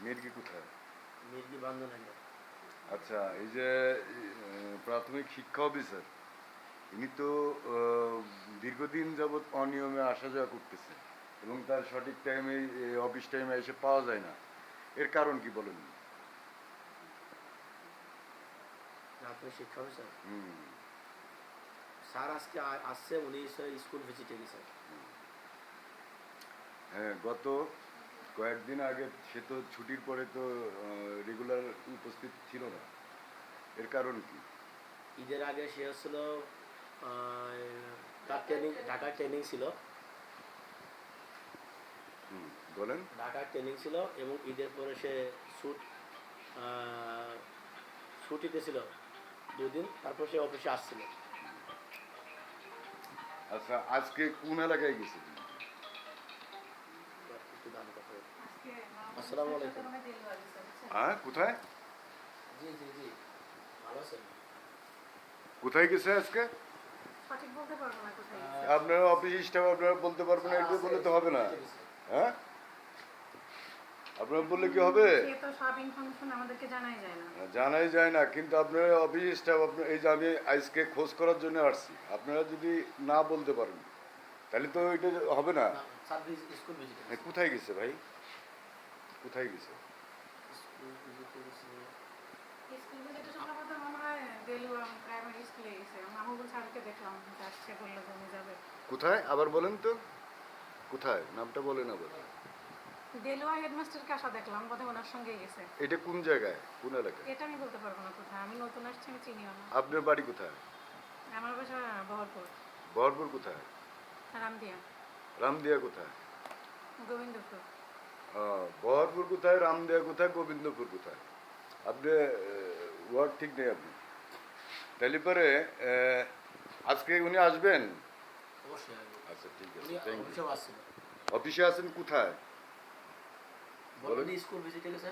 মির্গি কোথায়? মির্গি বান্ধনান্য। আচ্ছা, এই যে প্রাথমিক শিক্ষা অফিসার, ইনি তো দীর্ঘদিন যাবৎ অনিয়মে আসা যাওয়া করতেছে এবং তার সঠিক টাইমে অফিস টাইমে এসে পাওয়া যায় না। এর কারণ কি বলেন? প্রাথমিক শিক্ষা অফিসার হুম। স্যার আজকে আসছে, উনি স্কুল ভিজিটে গেছে। হ্যাঁ, গত কয়েকদিন আগে সে তো ছুটির পরে তো রেগুলার উপস্থিত ছিল না। এর কারণ কি? ঈদের আগে সে হচ্ছিল তার ঢাকার ট্রেনিং ছিল। বলেন। ঢাকার ট্রেনিং ছিল এবং ঈদের পরে সে ছুটিতে ছিল 2 দিন, তারপর সে অফিসে আসছিল। আচ্ছা, আজকে কোন এলাকায় গেছে? একটু দাম কথা বলি। আসসালামু আলাইকুম। হ্যাঁ, কোথায়? জি জি জি, ভালো আছেন? কোথায় গেছে আজকে? সঠিক বলতে পারবো না কোথায় গেছে। আপনার অফিস স্টাফ আপনারা বলতে পারবেন না, এটা বললে তো হবে না। হ্যাঁ, আপনারা বললে কি হবে? সে তো সব ইনফরমেশন আমাদেরকে জানাই যায় না। জানাই যায় না, কিন্তু আপনার অফিস স্টাফ আপনার, এই যে আমি আজকে খোঁজ করার জন্য আসছি, আপনারা যদি না বলতে পারেন তাহলে তো এটা হবে না। স্কুল ভিজিটে হ্যাঁ, কোথায় গেছে ভাই? কোথায় গেছে? স্কুল ভিজিটে গেছে। স্কুল ভিজিটে সম্ভবত মনে হয় দেলুয়া প্রাইমারি স্কুলে গেছে। মাহবুবুল স্যারকে দেখলাম, যাচ্ছে বললো যে উনি যাবে। কোথায় আবার বলেন তো? কোথায় নামটা বলেন আবার। দেলুয়া হেডমাস্টারকে আসা দেখলাম, বোধহয় ওনার সঙ্গেই গেছে। এটা কোন জায়গায়, কোন এলাকায়? এটা আমি বলতে পারবো না কোথায়, আমি নতুন আসছি, আমি চিনিও না। আপনার বাড়ি কোথায়? আমার বাসা বহরপুর। বহরপুর কোথায়? রামদিয়া। রামদিয়া কোথায়? গোবিন্দপুর। বহরপুর কোথায়, রামদিয়া কোথায়, গোবিন্দপুর কোথায়? আপনি ওয়ার্ড ঠিক নেই আপনি। তাহলে পরে আজকে উনি আসবেন? অবশ্যই আসবে। আচ্ছা, ঠিক আছে, উনি থ্যাংক ইউ। অফিসেও আসছিল। অফিসে আছেন কোথায়? বলেন স্কুল ভিজিটে গেছে।